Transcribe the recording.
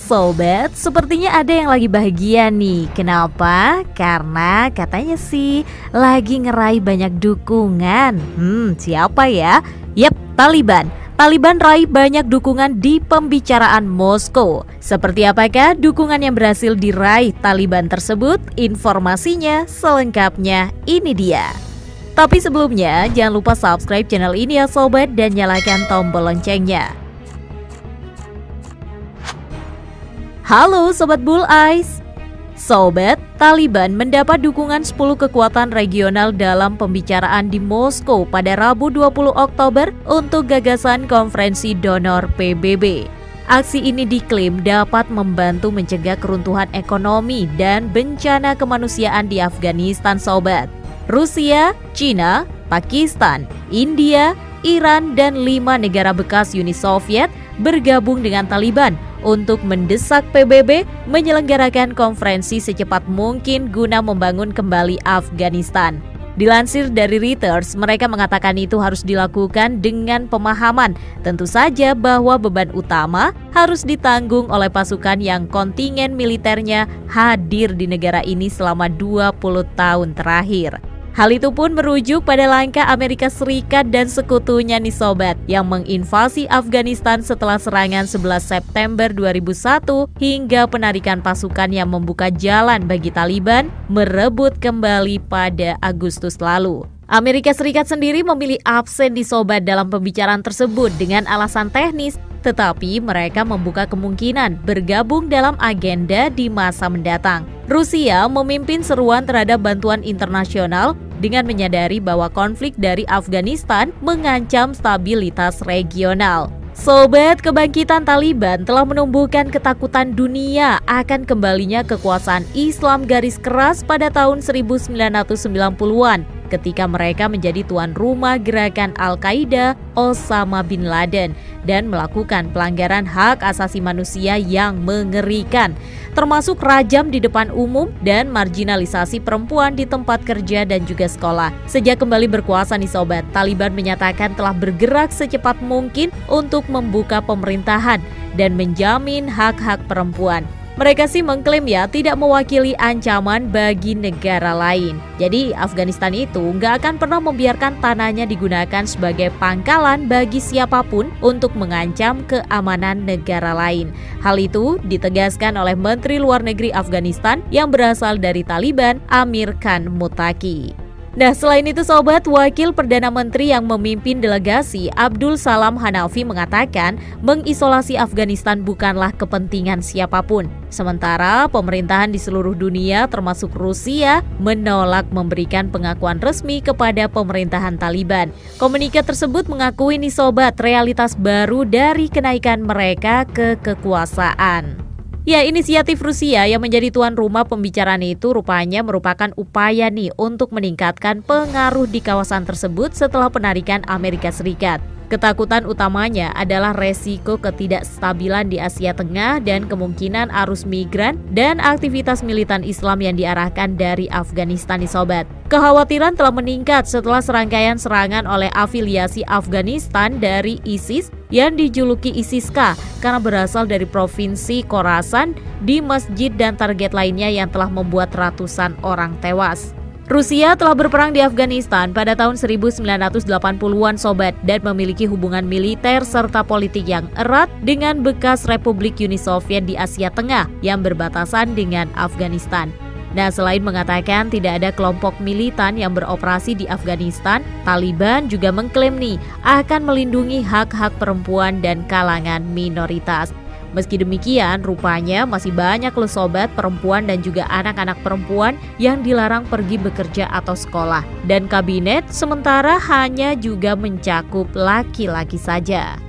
Sobat, sepertinya ada yang lagi bahagia nih. Kenapa? Karena katanya sih lagi ngeraih banyak dukungan. Siapa ya? Yap, Taliban. Taliban raih banyak dukungan di pembicaraan Moskow. Seperti apakah dukungan yang berhasil diraih Taliban tersebut? Informasinya selengkapnya ini dia. Tapi sebelumnya, jangan lupa subscribe channel ini ya sobat dan nyalakan tombol loncengnya. Halo Sobat Bull Eyes. Sobat, Taliban mendapat dukungan 10 kekuatan regional dalam pembicaraan di Moskow pada Rabu 20 Oktober untuk gagasan konferensi donor PBB. Aksi ini diklaim dapat membantu mencegah keruntuhan ekonomi dan bencana kemanusiaan di Afghanistan sobat. Rusia, China, Pakistan, India, Iran, dan 5 negara bekas Uni Soviet bergabung dengan Taliban untuk mendesak PBB menyelenggarakan konferensi secepat mungkin guna membangun kembali Afghanistan. Dilansir dari Reuters, mereka mengatakan itu harus dilakukan dengan pemahaman tentu saja bahwa beban utama harus ditanggung oleh pasukan yang kontingen militernya hadir di negara ini selama 20 tahun terakhir. Hal itu pun merujuk pada langkah Amerika Serikat dan sekutunya nih sobat yang menginvasi Afghanistan setelah serangan 11 September 2001 hingga penarikan pasukan yang membuka jalan bagi Taliban merebut kembali pada Agustus lalu. Amerika Serikat sendiri memilih absen di sobat dalam pembicaraan tersebut dengan alasan teknis, tetapi mereka membuka kemungkinan bergabung dalam agenda di masa mendatang. Rusia memimpin seruan terhadap bantuan internasional dengan menyadari bahwa konflik dari Afghanistan mengancam stabilitas regional. Sobat, kebangkitan Taliban telah menumbuhkan ketakutan dunia akan kembalinya kekuasaan Islam garis keras pada tahun 1990-an ketika mereka menjadi tuan rumah gerakan Al-Qaeda Osama bin Laden dan melakukan pelanggaran hak asasi manusia yang mengerikan, termasuk rajam di depan umum dan marginalisasi perempuan di tempat kerja dan juga sekolah. Sejak kembali berkuasa nih sobat, Taliban menyatakan telah bergerak secepat mungkin untuk membuka pemerintahan dan menjamin hak-hak perempuan. Mereka sih mengklaim ya tidak mewakili ancaman bagi negara lain. Jadi Afghanistan itu nggak akan pernah membiarkan tanahnya digunakan sebagai pangkalan bagi siapapun untuk mengancam keamanan negara lain. Hal itu ditegaskan oleh Menteri Luar Negeri Afghanistan yang berasal dari Taliban, Amir Khan Muttaqi. Nah, selain itu sobat, Wakil Perdana Menteri yang memimpin delegasi Abdul Salam Hanafi mengatakan mengisolasi Afghanistan bukanlah kepentingan siapapun. Sementara pemerintahan di seluruh dunia termasuk Rusia menolak memberikan pengakuan resmi kepada pemerintahan Taliban. Komuniké tersebut mengakui nih sobat realitas baru dari kenaikan mereka ke kekuasaan. Ya, inisiatif Rusia yang menjadi tuan rumah pembicaraan itu rupanya merupakan upaya nih untuk meningkatkan pengaruh di kawasan tersebut setelah penarikan Amerika Serikat. Ketakutan utamanya adalah resiko ketidakstabilan di Asia Tengah dan kemungkinan arus migran dan aktivitas militan Islam yang diarahkan dari Afghanistan nih sobat. Kekhawatiran telah meningkat setelah serangkaian serangan oleh afiliasi Afghanistan dari ISIS yang dijuluki ISIS-K karena berasal dari provinsi Khorasan di masjid dan target lainnya yang telah membuat ratusan orang tewas. Rusia telah berperang di Afghanistan pada tahun 1980-an sobat dan memiliki hubungan militer serta politik yang erat dengan bekas Republik Uni Soviet di Asia Tengah yang berbatasan dengan Afghanistan. Nah, selain mengatakan tidak ada kelompok militan yang beroperasi di Afghanistan, Taliban juga mengklaim nih akan melindungi hak-hak perempuan dan kalangan minoritas. Meski demikian, rupanya masih banyak loh sobat perempuan dan juga anak-anak perempuan yang dilarang pergi bekerja atau sekolah. Dan kabinet sementara hanya juga mencakup laki-laki saja.